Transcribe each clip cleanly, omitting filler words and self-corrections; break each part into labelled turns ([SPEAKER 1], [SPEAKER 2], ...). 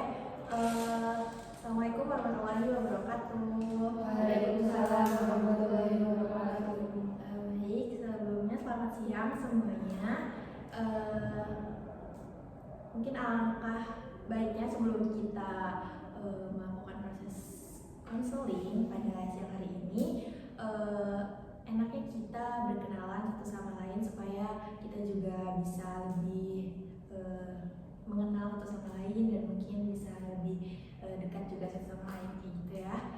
[SPEAKER 1] Assalamualaikum warahmatullahi wabarakatuh.
[SPEAKER 2] Waalaikumsalam warahmatullahi wabarakatuh.
[SPEAKER 1] Baik, sebelumnya selamat siang semuanya. Mungkin alangkah baiknya sebelum kita melakukan proses konseling pada siang hari ini, enaknya kita berkenalan satu sama lain supaya kita juga bisa lebih mengenal satu sama lain dan mungkin bisa lebih dekat juga satu sama lain gitu ya.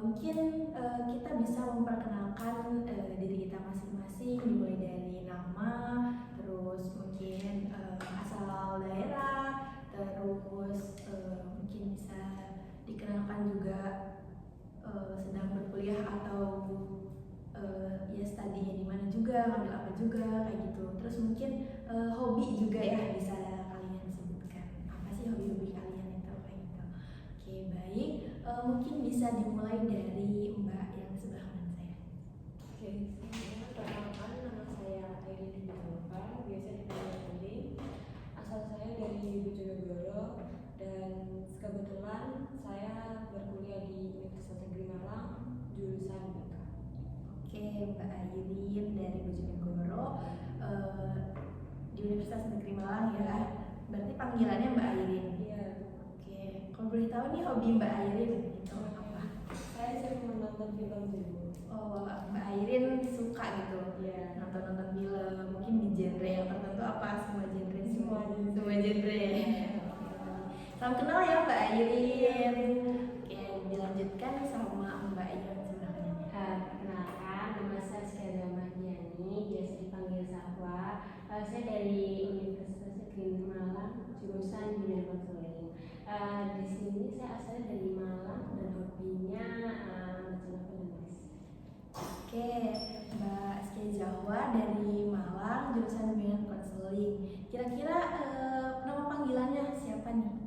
[SPEAKER 1] Mungkin kita bisa memperkenalkan diri kita masing-masing, dimulai dari nama, terus mungkin asal daerah, terus mungkin bisa dikenalkan juga sedang berkuliah atau ya studinya di mana juga, ngambil apa juga kayak gitu. Terus mungkin hobi juga ya bisa kalian sebutkan. Apa sih hobi-hobi kalian itu kayak gitu. Oke, baik. Mungkin bisa dimulai dari Mbak yang sebelah kanan saya.
[SPEAKER 2] Oke, perkenalkan nama saya Airin Hidayah, biasa dipanggil Airin. Asal saya dari Bojonegoro dan kebetulan saya berkuliah di Universitas Negeri Malang, jurusan BK.
[SPEAKER 1] Oke, Mbak Airin dari Bojonegoro di Universitas Negeri Malang ya. Berarti panggilannya Mbak Airin.
[SPEAKER 2] Iya.
[SPEAKER 1] Oke, kalau boleh tahu nih hobi Mbak Airin itu apa?
[SPEAKER 2] Saya sering menonton film dulu.
[SPEAKER 1] Oh, Mbak Airin suka gitu
[SPEAKER 2] Iya.
[SPEAKER 1] nonton film. Mungkin di genre yang tertentu apa? Semua genre sih?
[SPEAKER 2] Semua genre.
[SPEAKER 1] Semua genre. Salam kenal ya Mbak Airin. Oke, dilanjutkan sama Mbak yang sebelah kanan.
[SPEAKER 3] Perkenalkan, nama saya Syaza Mahdiani, biasa dipanggil Sahwa. Saya dari Universitas Negeri Malang, jurusan Bina Konseling. Di sini saya asalnya dari Malang dan hobinya baca novel dan nulis.
[SPEAKER 1] Oke, Mbak Syaza dari Malang, jurusan Bina Konseling. Kira-kira nama panggilannya siapa nih?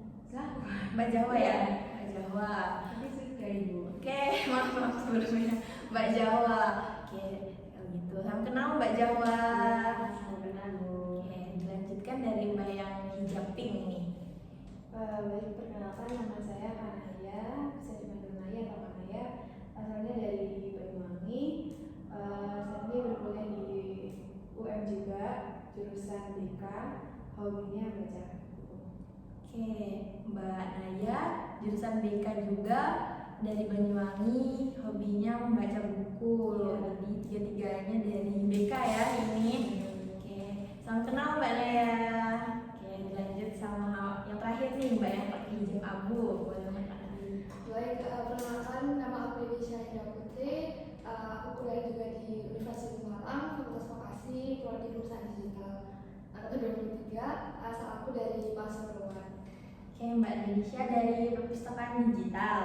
[SPEAKER 1] Mbak Jawa ya? Mbak Jawa.
[SPEAKER 3] Tapi suka Ibu.
[SPEAKER 1] Oke, maaf sebelumnya Mbak Jawa. Oke, kalau gitu. Salam kenal Mbak Jawa.
[SPEAKER 3] Salam kenal Bu.
[SPEAKER 1] Oke, dilanjutkan dari Mbak yang hijab pink nih.
[SPEAKER 2] Baik, perkenalkan nama saya Kanaya, bisa dipanggil Naya atau Kanaya. Asalnya dari Banyuwangi. Saat ini berkuliah di UM juga, jurusan BK. Hobinya baca buku.
[SPEAKER 1] Oke, Mbak Naya, jurusan BK juga dari Banyuwangi, hobinya membaca buku. Jadi tiga-tiganya dari BK ya ini. Oke, salam kenal Mbak Naya. Oke, dilanjut sama yang terakhir nih Mbak yang pakai hijab abu. Boleh perkenalkan diri.
[SPEAKER 4] Baik, perkenalkan nama aku Dewi Syahida Putri. Aku kuliah juga di Universitas Malang, Fakultas Vokasi, Prodi Perusahaan Digital. Angkatan 2023, asal aku dari Pasuruan.
[SPEAKER 1] Oke, Mbak Delisha dari perpustakaan digital.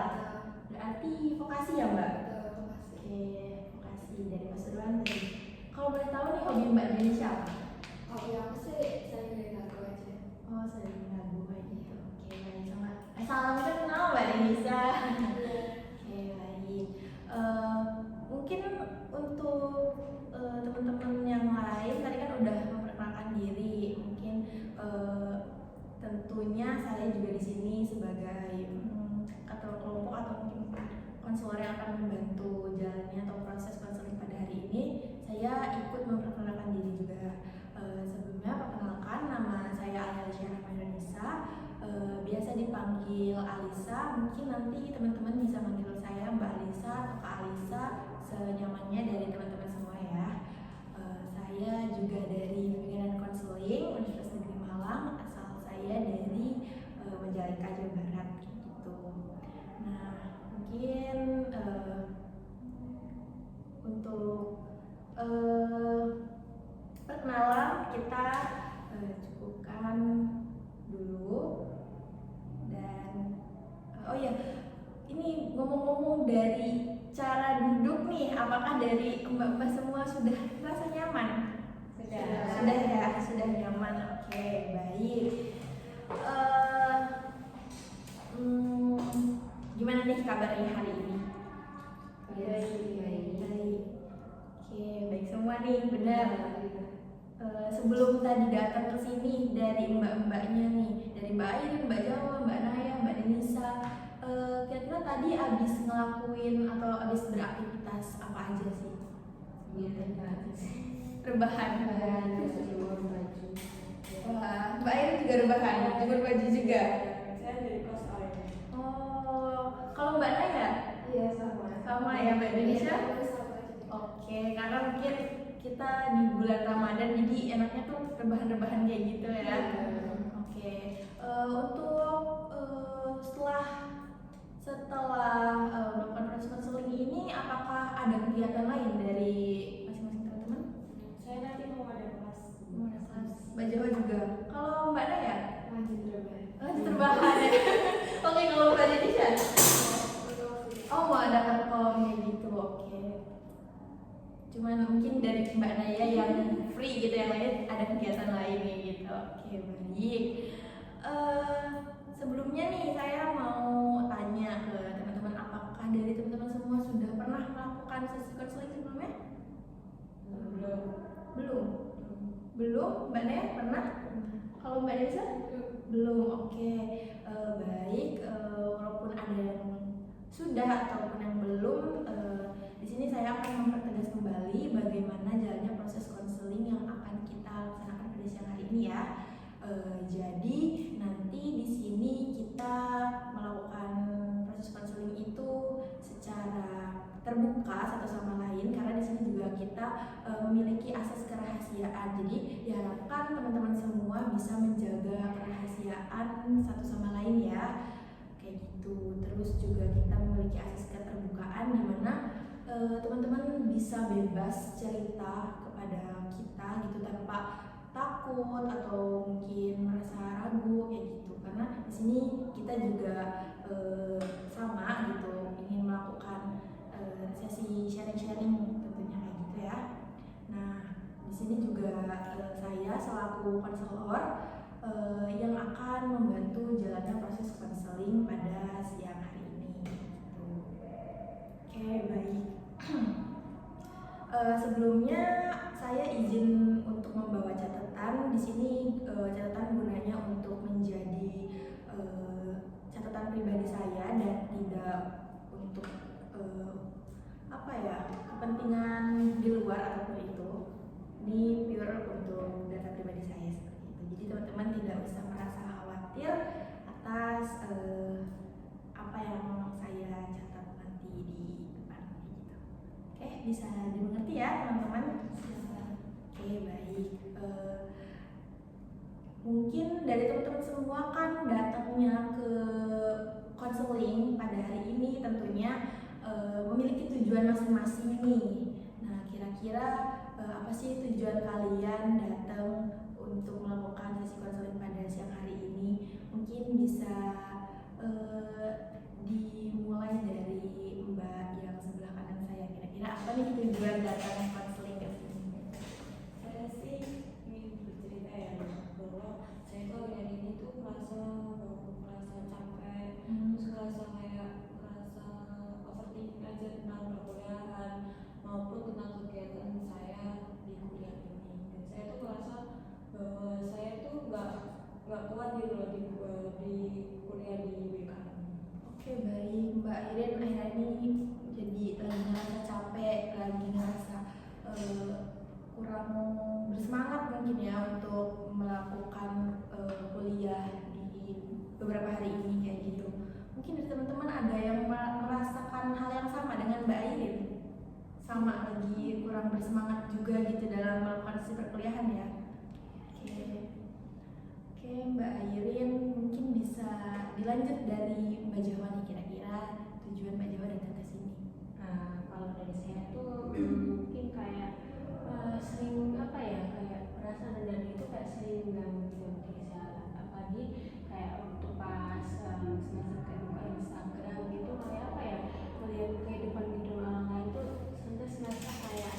[SPEAKER 1] Berarti vokasi ya Mbak?
[SPEAKER 4] Vokasi.
[SPEAKER 1] Oke, vokasi dari Pasuruan tadi. Kalau boleh tahu nih hobi Mbak Delisha apa?
[SPEAKER 4] Hobi aku sih sering dengerin lagu aja.
[SPEAKER 1] Oh, sering lagu kayak gitu. Oke, baik sama. Salam kenal Mbak Delisha. Oke, baik. Mungkin untuk teman-teman yang lain tadi kan udah memperkenalkan diri. Mungkin tentunya saya juga di sini sebagai ketua kelompok atau mungkin konselor yang akan membantu jalannya atau proses konseling pada hari ini. Saya ikut memperkenalkan diri juga. Sebelumnya perkenalkan, nama saya Alicia Rahmanisa, biasa dipanggil Alisa. Mungkin nanti teman-teman bisa manggil saya Mbak Alisa atau Kak Alisa, senyamannya dari teman-teman semua ya. Saya juga dari Bimbingan Konseling Universitas Negeri Malang, asal saya dari Majalengka, Jawa Barat gitu. Nah, mungkin untuk perkenalan kita cukupkan dulu. Dan oh ya, ini ngomong-ngomong dari cara duduk nih, apakah dari mbak-mbak semua sudah merasa nyaman? Sudah ya, sudah nyaman. Oke, baik. Gimana nih kabarnya hari ini? Baik. Oke, baik semua nih, benar. Sebelum tadi datang ke sini dari mbak-mbaknya nih, dari Mbak Airin, Mbak Jawa, Mbak Naya, Mbak ngelakuin atau habis beraktivitas apa aja sih?
[SPEAKER 3] Iya,
[SPEAKER 1] Rebahan.
[SPEAKER 3] jemur baju.
[SPEAKER 1] Wah, Mbak Air juga rebahan, jemur baju juga.
[SPEAKER 2] Saya dari kos lain.
[SPEAKER 1] Oh, kalau Mbak Naya
[SPEAKER 2] Iya sama.
[SPEAKER 1] sama ya Mbak Indonesia?
[SPEAKER 4] Iya, sama juga.
[SPEAKER 1] Oke, karena mungkin kita di bulan Ramadan jadi enaknya tuh rebahan-rebahan kayak gitu ya. Oke, untuk setelah melakukan proses konseling ini, apakah ada kegiatan lain dari masing-masing teman-teman?
[SPEAKER 2] Saya nanti mau ada kelas.
[SPEAKER 1] Mau ada kelas Mbak Jawa juga. Kalau Mbak Naya?
[SPEAKER 2] Lanjut rebahan.
[SPEAKER 1] Lanjut rebahan ya. Oke, kalau Mbak Indonesia? Oh, mau ada kerkom kayak gitu, oke. Cuman mungkin dari Mbak Naya yang free gitu, yang lain ada kegiatan lainnya gitu. Oke, baik. Sebelumnya nih saya mau tanya ke teman-teman, apakah dari teman-teman semua sudah pernah melakukan sesi konseling sebelumnya? Belum. Mbak Naya pernah? Kalau Mbak Desa? Belum. Oke. Baik. Walaupun ada yang sudah ataupun yang belum, di sini saya akan mempertegas kembali bagaimana jalannya proses konseling yang akan kita laksanakan pada siang hari ini ya. Jadi nanti di sini kita melakukan proses konseling itu secara terbuka satu sama lain, karena di sini juga kita memiliki asas kerahasiaan. Jadi diharapkan teman-teman semua bisa menjaga kerahasiaan satu sama lain ya, kayak gitu. Terus juga kita memiliki asas keterbukaan di mana teman-teman bisa bebas cerita kepada kita gitu tanpa takut atau mungkin merasa ragu kayak gitu, karena di sini kita juga sama gitu ingin melakukan sesi sharing-sharing tentunya kayak gitu ya. Nah, di sini juga saya selaku konselor yang akan membantu jalannya proses konseling pada siang hari ini gitu. Oke, baik. Sebelumnya saya izin untuk membawa catatan. Di sini catatan gunanya untuk menjadi catatan pribadi saya dan tidak untuk kepentingan di luar apapun itu. Ini pure untuk data pribadi saya seperti itu. Jadi teman-teman tidak usah merasa khawatir atas apa yang saya catat nanti di depan gitu. Oke, bisa dimengerti ya teman-teman? Oke, baik. Mungkin dari teman-teman semua kan datangnya ke konseling pada hari ini tentunya memiliki tujuan masing-masing nih. Nah, kira-kira apa sih tujuan kalian datang untuk melakukan sesi konseling pada siang hari ini? Mungkin bisa dimulai dari Mbak yang sebelah kanan saya. Kira-kira apa nih tujuan datang konseling ke sini?
[SPEAKER 2] Saya sih ingin bercerita ya bahwa saya tuh hari ini tuh merasa capek, terus merasa overthinking aja tentang perkuliahan maupun tentang kegiatan saya di kuliah ini. Dan saya tuh merasa bahwa saya tuh nggak kuat gitu loh di kuliah di BK.
[SPEAKER 1] Oke, baik. Mbak Irin akhir-akhir ini jadi lagi ngerasa capek, lagi ngerasa kurang bersemangat mungkin ya untuk melakukan kuliah di beberapa hari ini kayak gitu. Mungkin dari teman-teman ada yang merasakan hal yang sama dengan Mbak Irin, sama lagi kurang bersemangat juga gitu dalam melakukan sesi perkuliahan ya. Oke, Mbak Irin mungkin bisa dilanjut dari Mbak Jawa nih, kira-kira tujuan Mbak Jawa datang ke sini.
[SPEAKER 3] Kalau dari saya tuh mungkin kayak sering kayak perasaan dan itu kayak sering ganggu gitu di saya, apalagi kayak waktu pas semester kayak buka Instagram gitu, kayak melihat kehidupan orang lain tuh sampai semester kayak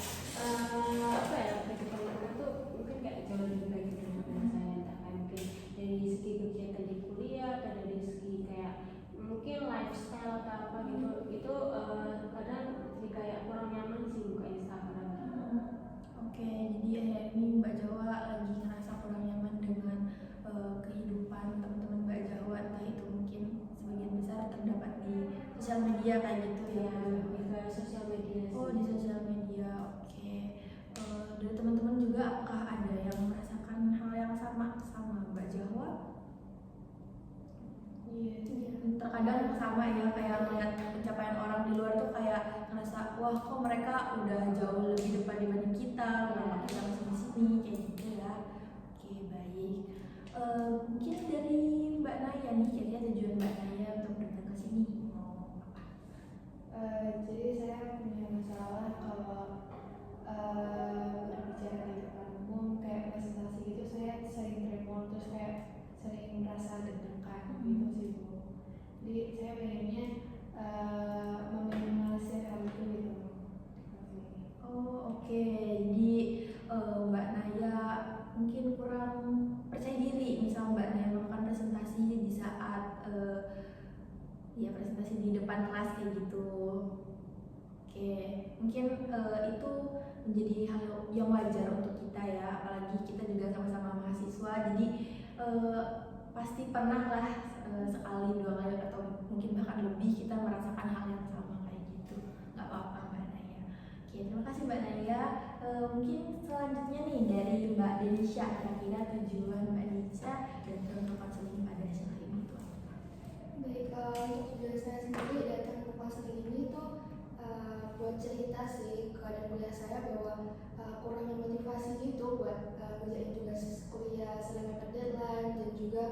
[SPEAKER 3] kehidupan mereka tuh mungkin kayak jauh lebih baik gitu daripada saya, entah kayak mungkin dari segi kegiatan di kuliah atau dari segi kayak mungkin lifestyle atau apa gitu, itu kadang jadi kayak kurang nyaman sih buka Instagram.
[SPEAKER 1] Oke, jadi ini Mbak Jawa lagi ngerasa kurang nyaman dengan kehidupan teman-teman Mbak Jawa, entah itu mungkin sebagian besar terdapat di sosial sosial media kayak gitu ya.
[SPEAKER 3] Ya, lebih ke sosial media sih.
[SPEAKER 1] Oh, di sosial media. Oke. Dari teman-teman juga apakah ada yang merasakan hal yang sama Mbak Jahwa?
[SPEAKER 2] Iya.
[SPEAKER 1] Terkadang sama ya, kayak melihat pencapaian orang di luar tuh kayak ngerasa wah kok mereka udah jauh lebih depan dibanding kita, kenapa kita masih di sini kayak gitu ya. Oke, baik. Mungkin dari Mbak Naya nih, kira-kira tujuan Mbak Naya untuk datang ke sini mau apa?
[SPEAKER 2] Jadi saya punya masalah kalau berbicara di depan umum kayak presentasi gitu, saya sering tremor, terus kayak sering merasa deg-degan gitu sih Bu. Jadi saya pengennya meminimalisir hal itu gitu.
[SPEAKER 1] Oh, oke. Jadi Mbak Naya mungkin kurang percaya diri misal Mbak Naya melakukan presentasi di saat ya presentasi di depan kelas kayak gitu. Oke, mungkin itu menjadi hal yang wajar untuk kita ya, apalagi kita juga sama-sama mahasiswa, jadi pasti pernah lah sekali, 2 kali atau mungkin bahkan lebih kita merasakan hal yang sama kayak gitu. Nggak apa-apa Mbak Naya. Oke, terima kasih Mbak Naya. Mungkin selanjutnya nih dari Mbak Denisha, kira-kira tujuan Mbak Denisha dan untuk konseling pada siang hari ini itu apa?
[SPEAKER 4] Baik, untuk tujuan saya sendiri datang ke konseling ini tuh buat cerita sih ke adik kuliah saya bahwa kurangnya motivasi gitu buat ngerjain tugas kuliah selain mepet deadline, dan juga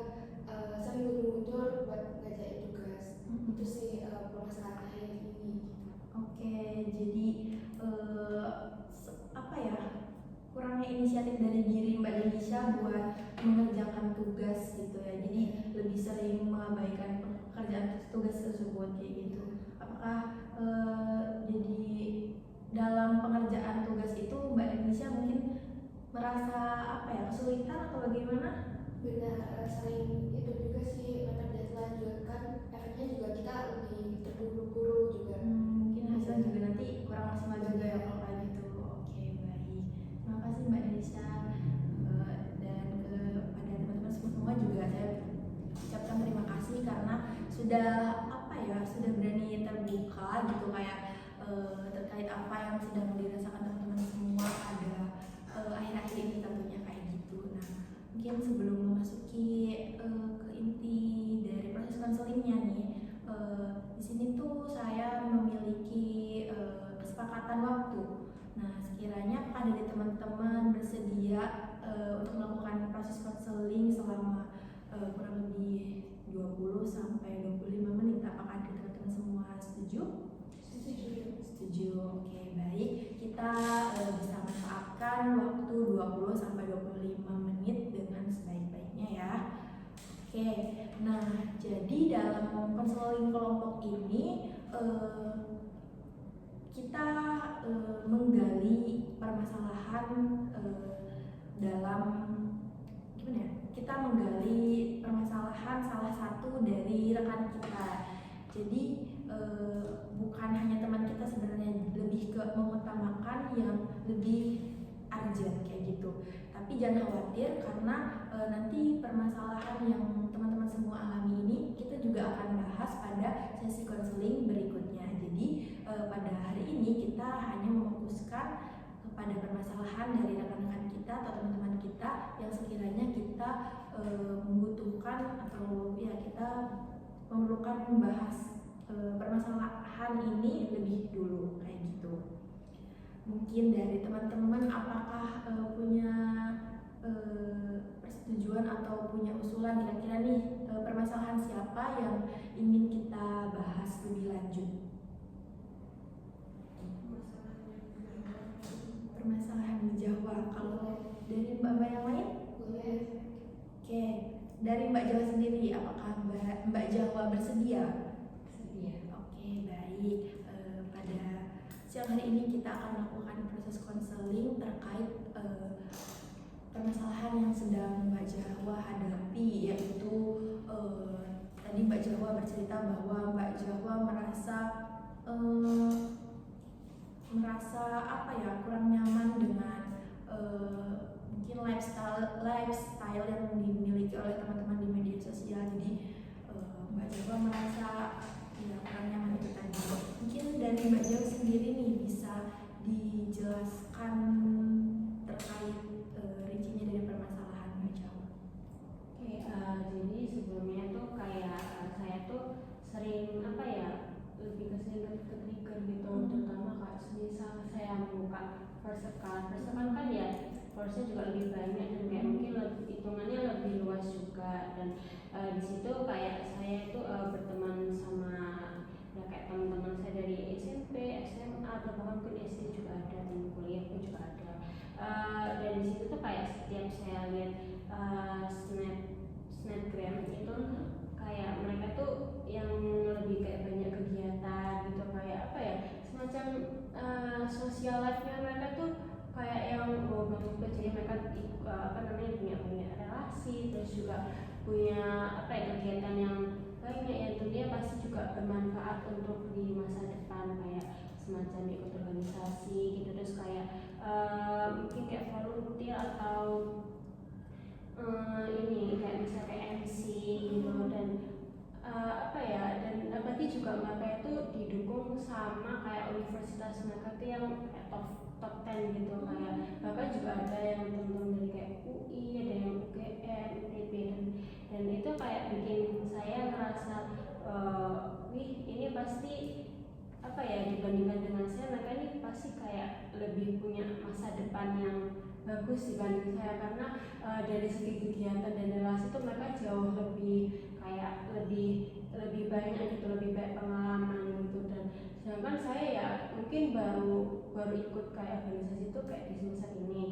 [SPEAKER 4] sering mundur buat ngerjain tugas. Itu sih permasalahan akhir ini.
[SPEAKER 1] Oke, jadi apa ya, kurangnya inisiatif dari diri Mbak Denisha buat mengerjakan tugas gitu ya, jadi lebih sering mengabaikan pekerjaan tugas tersebut kayak gitu. Apakah jadi dalam pengerjaan tugas itu Mbak Denisha mungkin merasa apa ya, kesulitan atau bagaimana?
[SPEAKER 4] Benar, sering itu juga sih mepet deadline juga kan, efeknya juga kita lebih terburu-buru juga.
[SPEAKER 1] Mungkin hasilnya juga nanti kurang maksimal juga ya kalau kayak gitu. Oke, baik. Terima kasih Mbak Denisha. Dan kepada teman-teman semua juga saya ucapkan terima kasih karena sudah apa ya, sudah berani terbuka gitu kayak terkait apa yang sedang dirasakan teman-teman semua pada akhir-akhir ini tentunya kayak gitu. Nah, mungkin sebelum memasuki ke inti dari proses konselingnya nih, di sini tuh saya memiliki kesepakatan waktu. Nah, sekiranya apakah dari teman-teman bersedia untuk melakukan proses konseling selama kurang lebih 20 sampai 25 menit, apakah dari teman-teman semua setuju? Setuju. Oke, baik. Kita bisa manfaatkan waktu 20 sampai 25 menit dengan sebaik-baiknya ya. Oke. Nah, jadi dalam konseling kelompok ini kita menggali permasalahan dalam gimana ya? Kita menggali permasalahan salah satu dari rekan kita. Jadi bukan hanya teman kita sebenarnya, lebih ke mengutamakan yang lebih urgent kayak gitu. Tapi jangan khawatir karena nanti permasalahan yang teman-teman semua alami ini kita juga akan bahas pada sesi konseling berikutnya. Jadi pada hari ini kita hanya memfokuskan kepada permasalahan dari rekan-rekan kita atau teman-teman kita yang sekiranya kita membutuhkan atau ya kita memerlukan membahas permasalahan ini lebih dulu kayak gitu. Mungkin dari teman-teman apakah punya persetujuan atau punya usulan kira-kira nih permasalahan siapa yang ingin kita bahas lebih lanjut? Permasalahan di Jawa. Kalau dari mbak-mbak yang lain?
[SPEAKER 4] Boleh.
[SPEAKER 1] Oke, dari Mbak Jawa sendiri, apakah Mbak Jawa bersedia?
[SPEAKER 3] Sedia.
[SPEAKER 1] Oke, baik. Pada siang hari ini kita akan melakukan proses konseling terkait permasalahan yang sedang Mbak Jawa hadapi, yaitu tadi Mbak Jawa bercerita bahwa Mbak Jawa merasa apa ya, kurang nyaman dengan mungkin lifestyle yang dimiliki oleh teman-teman di media sosial. Jadi Mbak Jawa merasa ya kurang nyaman itu
[SPEAKER 3] followersnya juga lebih banyak dan kayak mungkin hitungannya lebih luas juga. Dan di situ kayak saya itu berteman sama ya kayak teman-teman saya dari SMP, SMA atau bahkan mungkin SD juga ada, dan kuliah pun juga ada. Dan di situ tuh kayak setiap saya lihat snapgram itu kayak mereka tuh yang lebih kayak banyak kegiatan gitu, kayak apa ya, semacam social life-nya mereka tuh kayak yang bagus banget. Jadi mereka punya relasi, terus juga punya apa ya, kegiatan yang banyak yang tentunya pasti juga bermanfaat untuk di masa depan, kayak semacam ikut organisasi gitu, terus kayak mungkin kayak volunteer atau ini kayak bisa kayak MC gitu. Dan apa ya, dan berarti juga mereka itu didukung sama kayak universitas mereka tuh yang kayak top 10 gitu, kayak bahkan juga ada yang teman-teman dari kayak UI, ada yang UGM, UTB, dan itu kayak bikin saya ngerasa wih ini pasti apa ya, dibandingkan dengan saya, mereka ini pasti kayak lebih punya masa depan yang bagus dibanding saya, karena dari segi kegiatan dan relasi itu mereka jauh lebih kayak lebih banyak gitu, lebih banyak pengalaman gitu. Dan sedangkan saya ya mungkin baru ikut kayak organisasi itu kayak di semester ini,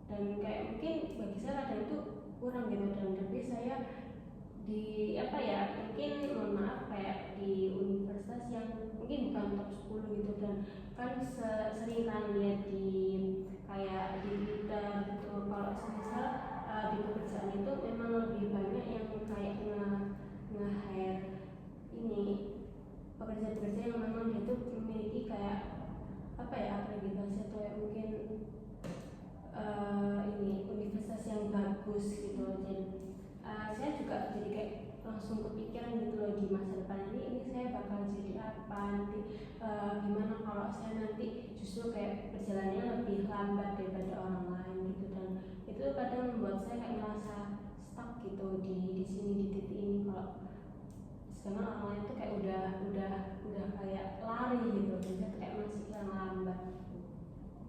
[SPEAKER 3] dan kayak mungkin bagi saya kadang itu kurang gitu. Dan tapi saya di apa ya, mungkin mohon maaf kayak di universitas yang mungkin bukan top 10 gitu, dan kan sering kan lihat di kayak di Twitter gitu, kalau misal di pekerjaan itu memang lebih banyak yang kayak nge-hire ini pekerja-pekerja yang memang dia tuh memiliki kayak apa ya, akreditasi atau ya mungkin ini universitas yang bagus gitu. Dan saya juga jadi kayak langsung kepikiran gitu loh, di masa depan ini saya bakal jadi apa nanti, gimana kalau saya nanti justru kayak perjalanannya lebih lambat daripada orang lain gitu. Dan itu kadang membuat saya kayak merasa stuck gitu di sini, di titik ini, kalau sedangkan orang lain tuh kayak udah kayak lari gitu, dan saya kayak masih yang lambat.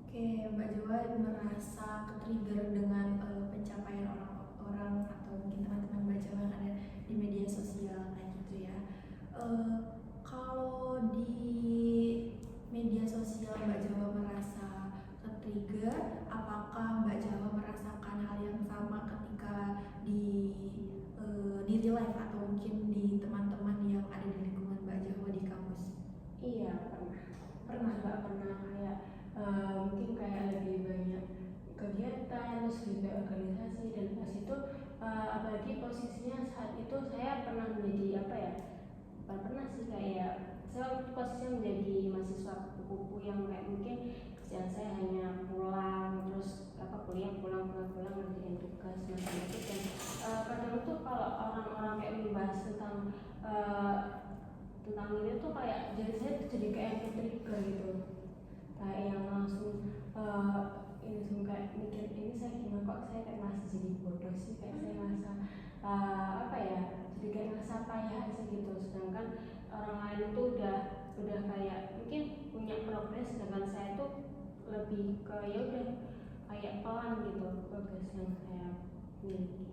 [SPEAKER 1] Oke, Mbak Jawa merasa ke-trigger dengan pencapaian orang-orang atau mungkin teman-teman Mbak Jawa yang ada di media sosial kayak gitu ya. Kalau di media sosial Mbak Jawa merasa ke-trigger, apakah Mbak Jawa merasakan hal yang sama ketika di real life atau mungkin di teman-teman yang ada di lingkungan Mbak Jawa di kampus?
[SPEAKER 3] Iya, pernah kayak mungkin kayak lebih banyak kegiatan, terus juga organisasi, dan pas itu apalagi posisinya saat itu saya pernah menjadi apa ya, bukan pernah sih, kayak saya posisinya menjadi mahasiswa kupu-kupu yang kayak mungkin kerjaan saya hanya pulang, terus kuliah pulang ngerjain tugas macam itu. Dan kadang tuh kalau orang-orang kayak membahas tentang ini tuh kayak jadi saya tuh jadi kayak trigger gitu, kayak yang langsung ini kayak mikir ini saya gimana kok saya kayak masih jadi bodoh sih, kayak saya merasa apa ya, jadi kayak ngerasa payah aja gitu. Sedangkan orang lain tuh udah kayak mungkin punya progres, sedangkan saya tuh lebih ke ya udah kayak pelan gitu progres yang saya miliki.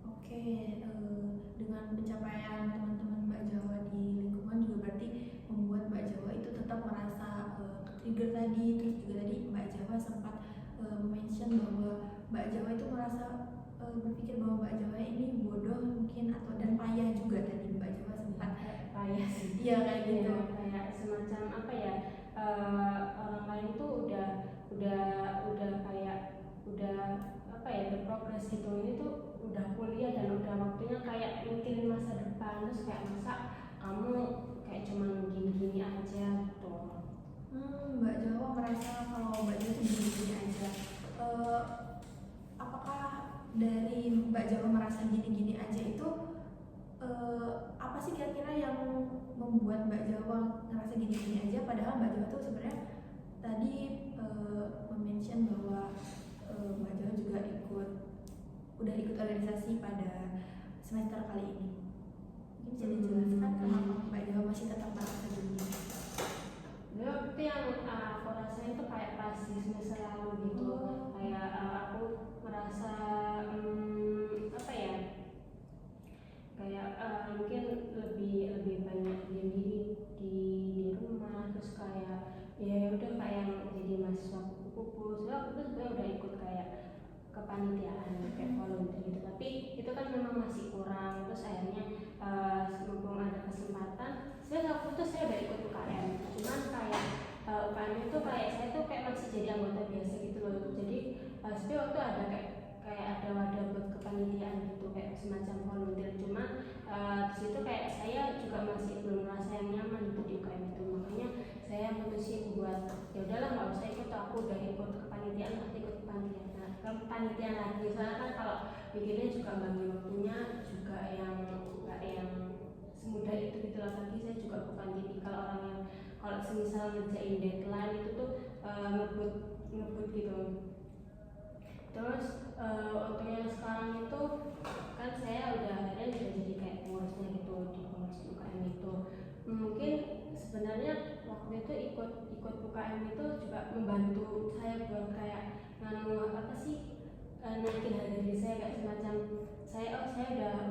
[SPEAKER 1] Oke, dengan pencapaian teman-teman Mbak Jawa di lingkungan juga berarti membuat Mbak Jawa itu tetap merasa trigger tadi. Terus juga tadi Mbak Jawa sempat mention bahwa Mbak Jawa itu merasa berpikir bahwa Mbak Jawa ini bodoh mungkin, atau dan payah juga tadi Mbak Jawa sempat
[SPEAKER 3] payah sih.
[SPEAKER 1] Iya kayak gitu.
[SPEAKER 3] Ya, kayak semacam apa ya, orang lain tuh udah kayak udah apa ya, berprogres gitu, ini tuh udah kuliah dan udah waktunya kayak mikirin masa depan, terus kayak masa kamu kayak cuman gini-gini aja gitu.
[SPEAKER 1] Mbak Jawa merasa kalau Mbak Jawa tuh gini-gini aja. Apakah dari Mbak Jawa merasa gini-gini aja itu apa sih kira-kira yang membuat Mbak Jawa ngerasa gini-gini aja, padahal Mbak Jawa tuh sebenarnya tadi mention bahwa Mbak Jawa juga udah ikut organisasi pada semester kali ini. Mungkin bisa dijelaskan kenapa Mbak Jawa masih tetap merasa gini?
[SPEAKER 3] Dulu itu yang aku rasain itu kayak pas di semester lalu gitu, kayak aku merasa apa ya, kayak mungkin lebih lebih banyak diam diri di rumah, terus kayak ya udah kayak yang jadi mahasiswa kupu-kupu. Soalnya aku tuh sebenarnya udah ikut kayak kepanitiaan kayak volunteer gitu, tapi itu kan memang masih kurang. Terus akhirnya mumpung ada kesempatan, saya udah ikut UKM, cuman kayak UKM itu kayak saya tuh kayak masih jadi anggota biasa gitu loh. Jadi sebenarnya waktu ada kayak ada wadah buat kepanitiaan gitu, kayak semacam volunteer, cuma di situ kayak saya juga masih belum merasa yang nyaman gitu di UKM itu. Makanya saya mutusin buat ya udahlah nggak usah ikut, aku udah ikut kepanitiaan, aku ikut kepanitiaan lagi. Soalnya kan kalau bikinnya juga bagi waktunya juga yang nggak yang semudah itu gitu lah. Lagi saya juga bukan tipikal orang yang kalau semisal ngerjain deadline itu tuh ngebut gitu. Terus untuk yang sekarang itu kan saya udah jadi kayak pengurusnya gitu di pengurus UKM itu. Mungkin sebenarnya waktu itu ikut UKM itu juga membantu saya buat kayak apa sih, naikin harga diri saya, kayak semacam saya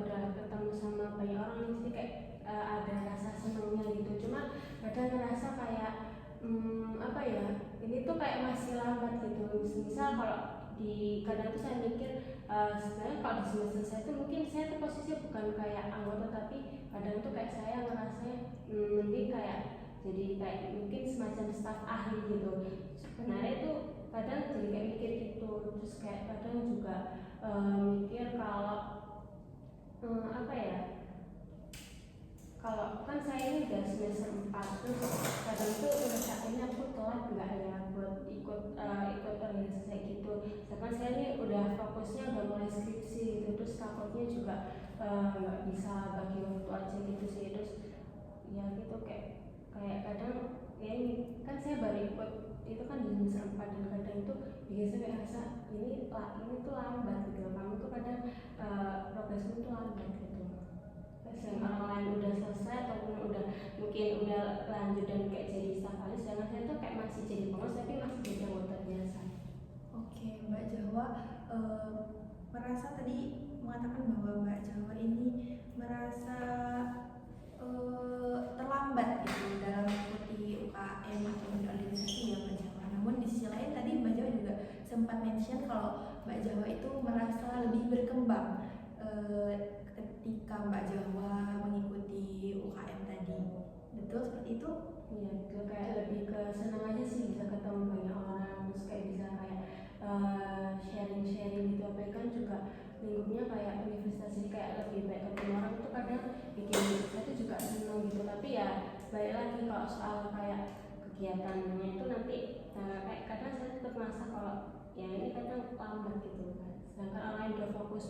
[SPEAKER 3] udah ketemu sama banyak orang nih, jadi kayak ada rasa senangnya gitu. Cuma kadang ngerasa kayak apa ya, ini tuh kayak masih lambat gitu. Misal kalau di kadang tuh saya mikir sebenarnya kalau di semester saya tuh mungkin saya tuh posisinya bukan kayak anggota, tapi kadang tuh kayak saya ngerasa mending kayak jadi kayak mungkin semacam staf ahli gitu. Sebenarnya itu kadang jadi kayak mikir gitu. Terus kayak kadang juga mikir kalau apa ya, kalau kan saya ini udah semester 4, terus kadang tuh ngerasa ini aku telat nggak ya buat ikut organisasi kayak gitu. Sedangkan saya ini udah fokusnya udah mulai skripsi gitu, terus takutnya juga nggak bisa bagi waktu aja gitu sih. Terus ya gitu kayak kadang ya ini kan saya baru ikut itu kan di semester 4, dan kadang itu bikin saya kayak rasa ini tuh lambat gitu. Kamu tuh kadang progresmu tuh lambat gitu. Yang orang lain udah selesai ataupun udah mungkin udah lanjut dan kayak jadi staf ahli, sedangkan saya tuh kayak masih jadi pengurus tapi masih jadi anggota biasa.
[SPEAKER 1] Oke, Mbak Jawa merasa tadi mengatakan bahwa Mbak Jawa ini merasa terlambat gitu dalam mengikuti UKM atau organisasi ya Mbak Jawa. Namun di sisi lain tadi Mbak Jawa juga sempat mention kalau Mbak Jawa itu merasa lebih berkembang ketika Mbak Jawa mengikuti UKM tadi. Betul seperti itu?
[SPEAKER 3] Iya, itu kayak lebih ke senang aja sih bisa ketemu banyak orang, terus kayak bisa kayak sharing-sharing gitu. Apalagi kan juga lingkupnya kayak universitas, jadi kayak lebih baik ketemu orang itu kadang bikin saya tuh juga senang gitu. Tapi ya balik lagi kalau soal kayak kegiatannya itu nanti kayak kadang saya tetap merasa kalau ya ini kadang lambat gitu kan. Sedangkan orang lain udah fokus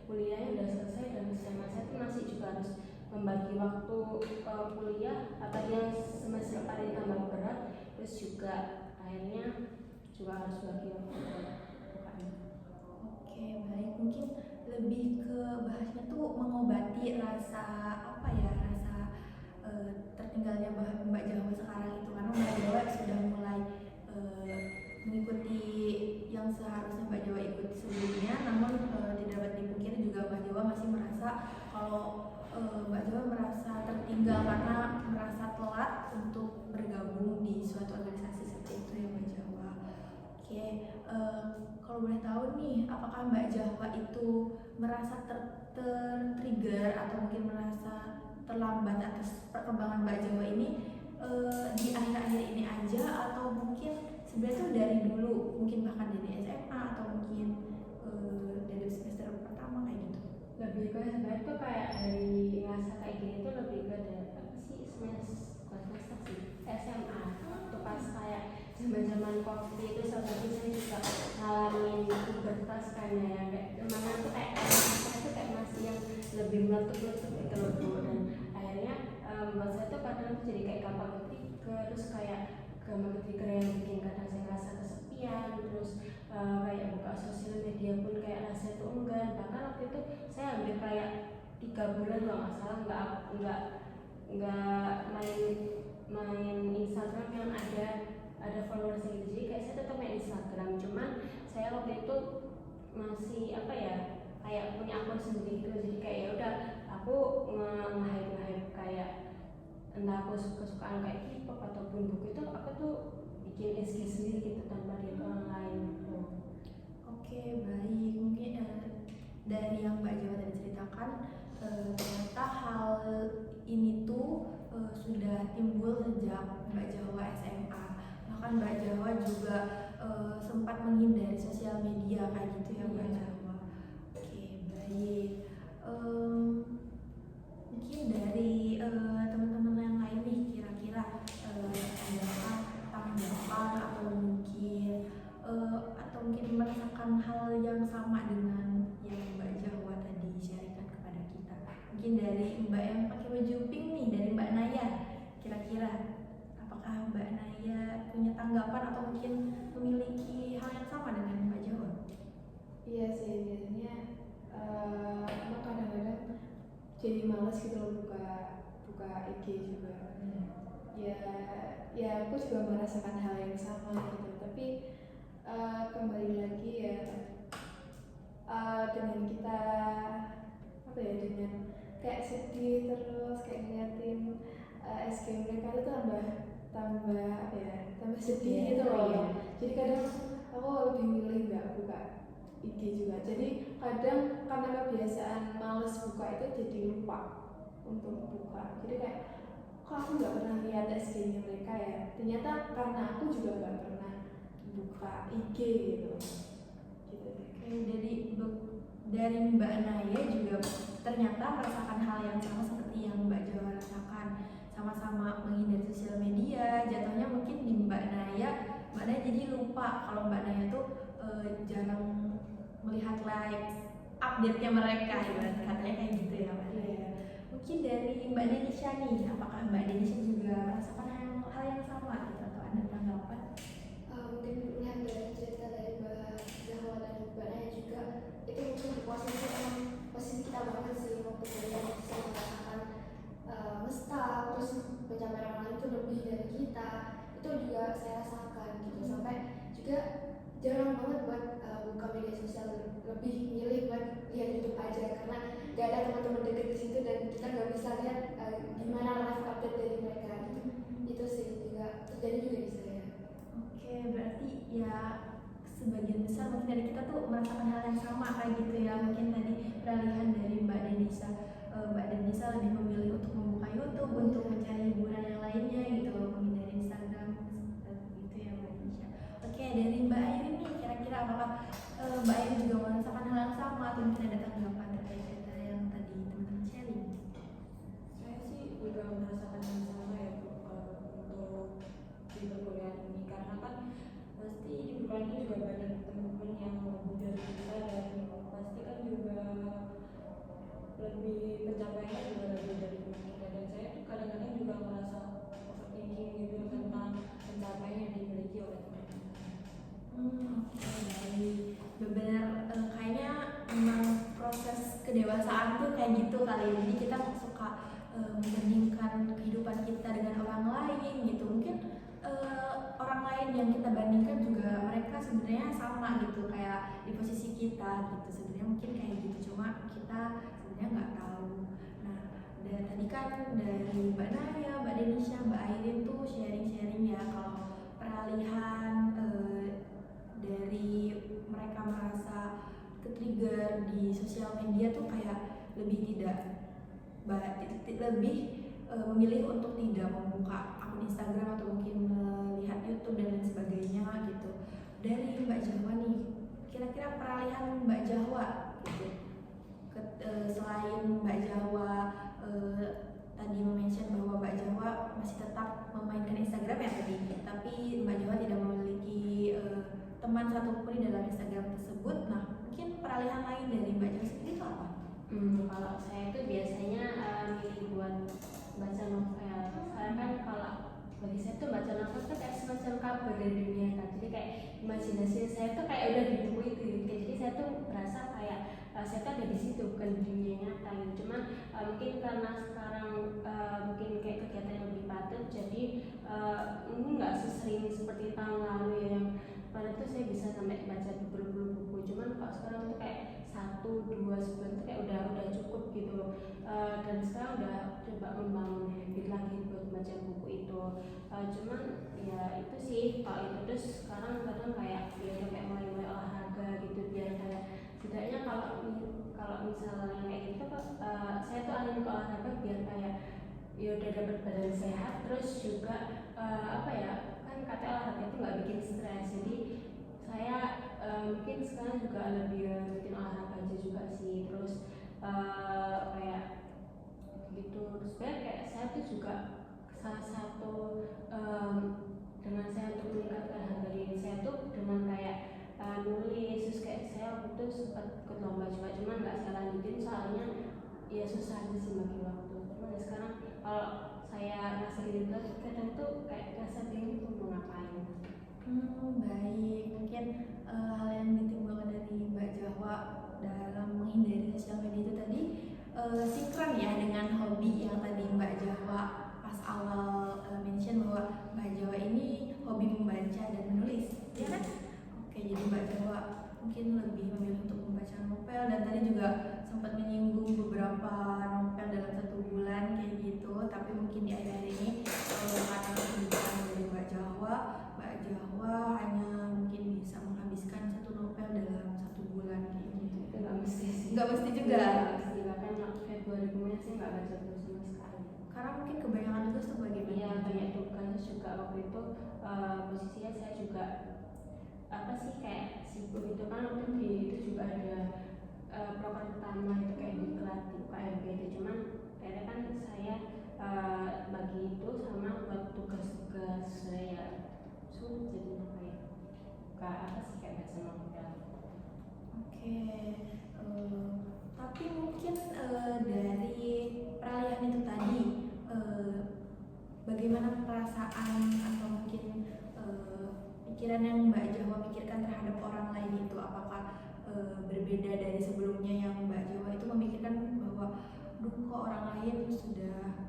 [SPEAKER 3] kuliahnya udah selesai, dan sedangkan saya tuh masih juga harus membagi waktu kuliah, apalagi yang semester 4 ini tambah berat, terus juga akhirnya juga harus bagi waktu UKM.
[SPEAKER 1] Oke, baik. Mungkin lebih ke bahasnya tuh mengobati rasa apa ya, rasa tertinggalnya Mbak Jawa sekarang itu, karena Mbak Jawa sudah mulai mengikuti yang seharusnya Mbak Jawa ikuti sebelumnya. Namun tidak dapat dipungkiri juga Mbak Jawa masih merasa kalau Mbak Jawa merasa tertinggal karena merasa telat untuk bergabung di suatu organisasi seperti itu ya Mbak Jawa. Oke, kalau boleh tahu nih, apakah Mbak Jawa itu merasa tertrigger atau mungkin merasa terlambat atas perkembangan Mbak Jawa ini di akhir-akhir ini aja, atau mungkin sebenarnya tuh dari dulu, mungkin bahkan dari SMA atau mungkin dari semester pertama kayak gitu?
[SPEAKER 3] Lebih ke sebenarnya tuh kayak dari ngerasa kayak gini tuh lebih ke dari apa sih, semester sih SMA, waktu pas kayak zaman COVID itu seperti saya juga ngalamin pubertas kan ya, kayak mana tuh kayak saya tuh kayak masih yang lebih meletup-letup gitu loh Bu. Dan akhirnya buat saya tuh kadang tuh jadi kayak gampang ketrigger, terus kayak gampang ketrigger yang bikin kadang saya rasa kesepian, terus kayak buka sosial media pun kayak rasanya tuh enggan. Bahkan waktu itu saya hampir kayak 3 bulan kalau nggak salah nggak main main Instagram yang ada followers gitu. Jadi kayak saya tetap main Instagram, cuman saya waktu itu masih apa ya, kayak punya akun sendiri gitu. Jadi kayak ya udah aku nge-hype kayak entah aku suka-sukaan kayak K-pop ataupun buku itu, aku tuh bikin SG sendiri gitu tanpa lihat orang lain gitu.
[SPEAKER 1] Oke, baik. Mungkin dari yang Mbak Jawa tadi ceritakan, ternyata hal ini tuh sudah timbul sejak Mbak Jawa SMA. Bahkan Mbak Jawa juga sempat menghindari sosial media kayak gitu ya Mbak Jawa. Oke, baik. Mungkin dari teman-teman yang lain nih, kira-kira adakah tanggapan atau mungkin merasakan hal yang sama dengan yang Mbak Jawa tadi sharingkan kepada kita. Mungkin dari Mbak yang pakai baju pink nih, dari Mbak Naya, kira-kira apakah Mbak Naya punya tanggapan atau mungkin memiliki hal yang sama dengan Mbak Jawa?
[SPEAKER 2] Iya sih, biasanya aku kadang-kadang jadi males gitu loh buka IG juga. Ya aku juga merasakan hal yang sama gitu, tapi kembali lagi ya, dengan kita dengan kayak sedih terus kayak ngeliatin SG mereka itu tambah sedih gitu loh. Jadi kadang aku lebih milih nggak buka IG juga. Jadi kadang karena kebiasaan males buka itu jadi lupa untuk buka. Jadi kayak kok aku nggak pernah lihat SG-nya mereka ya. Ternyata karena aku juga nggak pernah buka IG gitu.
[SPEAKER 1] Dari Mbak Naya juga ternyata merasakan hal yang sama seperti yang Mbak Jawa rasakan, sama-sama menghindari sosial media. Jatuhnya mungkin di Mbak Naya jadi lupa kalau Mbak Naya tuh jarang melihat live update-nya mereka, katanya kayak gitu ya Mbak Naya. Mungkin dari Mbak Denisha nih, apakah Mbak Denisha juga merasakan hal yang sama gitu, atau ada tanggapan?
[SPEAKER 4] Mungkin melihat dari cerita dari Mbak Zahwa dan Mbak Naya juga, itu mungkin di posisi kita banget sih waktu kuliah bisa merasakan mesta, terus pencapaian orang lain itu lebih dari kita, itu juga saya rasakan gitu. Sampai juga jarang banget buat buka media sosial, lebih milih buat lihat YouTube aja karena gak ada teman-teman deket di situ dan kita nggak bisa lihat gimana live update dari mereka gitu. Itu sih juga terjadi juga di saya.
[SPEAKER 1] Oke, berarti ya sebagian besar mungkin dari kita tuh merasakan hal yang sama kayak gitu ya. Mungkin tadi peralihan dari Mbak Denisa, Mbak Denisa lebih memilih untuk membuka YouTube untuk mencari hiburan yang lainnya gitu, menghindari Instagram gitu ya Mbak Denisa. Oke, dari Mbak Airin nih, kira-kira apakah Mbak Airin juga merasakan hal yang sama atau mungkin ada tanggapan terkait cerita yang tadi teman-teman sharing?
[SPEAKER 5] Saya sih juga merasakan yang sama ya untuk di perkuliahan ini, karena kan pasti di perkuliahan ini juga banyak teman-teman yang lebih dari kita dan pasti kan juga lebih pencapaiannya juga lebih dari teman kita, dan saya tuh kadang-kadang juga merasa overthinking gitu tentang pencapaian yang dimiliki oleh teman kita.
[SPEAKER 1] Oke, baik. Benar, kayaknya memang proses kedewasaan tuh kayak gitu kali ya. Jadi kita suka membandingkan kehidupan kita dengan orang lain gitu. Mungkin orang lain yang kita bandingkan juga mereka sebenarnya sama gitu, kayak di posisi kita gitu. Sebenarnya mungkin kayak gitu, cuma kita sebenarnya nggak tahu. Nah, dan tadi kan dari Mbak Naya, Mbak Denisha, Mbak Airin tuh sharing-sharing ya kalau peralihan dari mereka merasa ke-trigger di sosial media tuh kayak lebih memilih untuk tidak membuka akun Instagram atau mungkin melihat YouTube dan lain sebagainya gitu. Dari Mbak Jawa nih, kira-kira peralihan Mbak Jawa gitu, selain Mbak Jawa tadi mention bahwa Mbak Jawa masih tetap memainkan Instagram ya tadi, tapi Mbak Jawa tidak memiliki teman satupun di dalam Instagram tersebut. Nah, mungkin peralihan lain dari Mbak Jawa sendiri itu apa?
[SPEAKER 3] Kalau saya itu biasanya milih buat baca novel. Karena kan kalau bagi saya tuh baca novel tuh kayak semacam kabar dari dunia nyata. Jadi kayak imajinasi saya tuh kayak udah di buku itu gitu. Jadi saya tuh merasa kayak saya tuh ada di situ, bukan di dunia nyata gitu. Cuman mungkin karena sekarang mungkin kayak kegiatan yang lebih padat, jadi ini nggak sesering seperti tahun lalu ya, yang pada itu saya bisa sampai baca berpuluh buku. Cuman kok sekarang tuh kayak 1-2 sebulan tuh kayak udah cukup gitu. Dan sekarang udah coba membangun habit lagi buat baca buku itu. Cuman ya itu sih kalau itu, terus sekarang kadang kayak ya udah kayak mulai olahraga gitu, biar kayak setidaknya kalau misalnya kayak gitu saya tuh alih ke olahraga biar kayak ya udah dapat badan sehat, terus juga apa ya, kan kata olahraga itu nggak bikin stres, jadi saya mungkin sekarang juga lebih rutin olahraga aja juga sih. Terus kayak gitu, terus kayak saya tuh juga salah satu dengan saya untuk meningkatkan harga diri saya tuh dengan kayak nulis. Terus kayak saya waktu itu sempat ikut lomba juga, cuman nggak saya lanjutin soalnya ya susah aja sih bagi waktu. Cuman ya sekarang kalau saya ngerasa gitu kadang tuh kayak ngerasa bingung tuh mau ngapain.
[SPEAKER 1] Baik, mungkin hal yang ditimbulkan dari Mbak Jawa dalam menghindari sosial media itu tadi sinkron ya dengan hobi yang tadi Mbak Jawa pas awal mention bahwa Mbak Jawa ini hobi membaca dan menulis, ya kan? Oke, jadi Mbak Jawa mungkin lebih memilih untuk membaca novel, dan tadi juga sempat menyinggung beberapa novel dalam 1 bulan kayak gitu. Tapi mungkin di akhir ini karena kesibukan dari Mbak Jawa hanya mungkin bisa menghabiskan 1 novel dalam 1 bulan kayak gitu.
[SPEAKER 3] Itu nggak mesti sih.
[SPEAKER 1] Nggak mesti juga.
[SPEAKER 3] Nggak mesti, bahkan Februari kemarin saya nggak baca buku sama sekali.
[SPEAKER 1] Karena mungkin kebanyakan tugas tuh bagaimana?
[SPEAKER 3] Iya, banyak tugas juga waktu itu. Posisinya saya juga apa sih kayak sibuk itu kan, waktu itu juga ada program pertama itu kayak di kelas di UKMB itu, cuman akhirnya kan saya bagi itu sama buat tugas-tugas saya sulit, jadi kayak gak apa sih kayak baca novel.
[SPEAKER 1] Oke, tapi mungkin dari peralihan itu tadi bagaimana perasaan atau mungkin pikiran yang Mbak Jawa pikirkan terhadap orang lain itu, apakah berbeda dari sebelumnya yang Mbak Jawa itu memikirkan bahwa duh kok orang lain sudah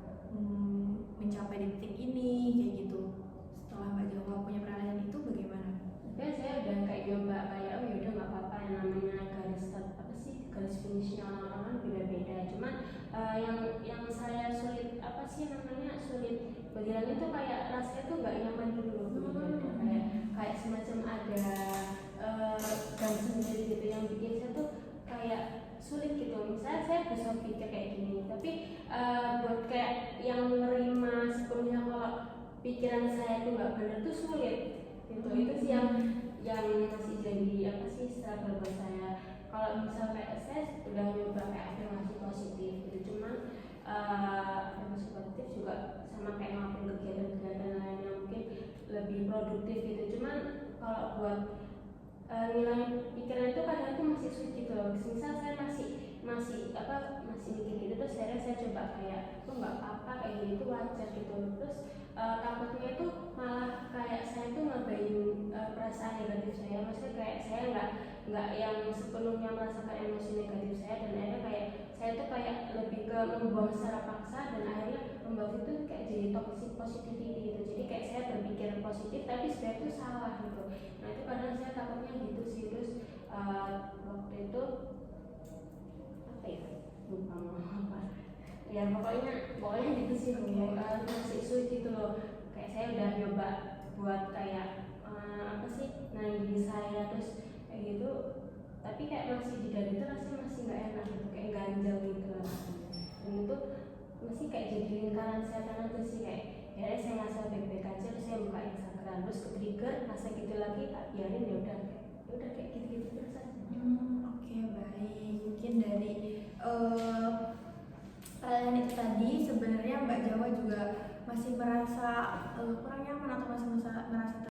[SPEAKER 1] mencapai di titik ini kayak gitu. Setelah Mbak Jawa punya peralihan itu bagaimana?
[SPEAKER 3] Ya saya udah kayak nyoba kayak oh yaudah nggak apa-apa, yang namanya garis finishnya orang-orang kan beda-beda. Cuman yang saya sulit sulit bagiannya tuh kayak rasanya tuh nggak nyaman dulu gitu. Kayak semacam ada dan sendiri gitu yang bikin saya tuh kayak sulit gitu. Misalnya saya bisa pikir kayak gini, tapi buat kayak yang menerima sepenuhnya kalau pikiran saya tuh nggak benar tuh sulit gitu. Itu sih yang masih jadi apa sih struggle buat saya. Kalau misalnya saya udah nyoba kayak afirmasi positif gitu, cuman afirmasi positif juga sama kayak ngelakuin kegiatan-kegiatan lain yang mungkin lebih produktif gitu. Cuman kalau buat nilai pikiran itu kadang tuh masih sulit gitu loh. Misal saya masih mikir gitu, terus saya coba kayak tuh nggak apa-apa kayak gini tuh wajar gitu. Terus takutnya itu malah kayak saya tuh ngabain perasaan negatif saya, maksudnya kayak saya nggak yang sepenuhnya merasakan emosi negatif saya, dan akhirnya kayak saya tuh kayak lebih ke membuang secara paksa, dan akhirnya membuat itu kayak jadi toxic positivity gitu. Jadi kayak saya berpikir positif tapi sebenarnya itu salah gitu. Nah itu kadang saya takutnya gitu sih. Terus waktu itu apa ya, lupa mau apa ya, pokoknya gitu sih. Masih sulit gitu loh. Kayak saya udah nyoba buat kayak apa sih naik diri saya, terus kayak gitu, tapi kayak masih di dalam itu rasanya masih nggak enak gitu, kayak ganjal gitu lah. Dan itu masih kayak jadi lingkaran setan aja sih, kayak ya saya ngerasa baik-baik aja, terus saya buka Instagram, terus ke trigger rasa gitu lagi, tak biarin, ya udah kayak gitu terus aja.
[SPEAKER 1] Oke, baik. Mungkin dari peralihan itu tadi sebenarnya Mbak Jawa juga masih merasa kurang nyaman atau masih merasa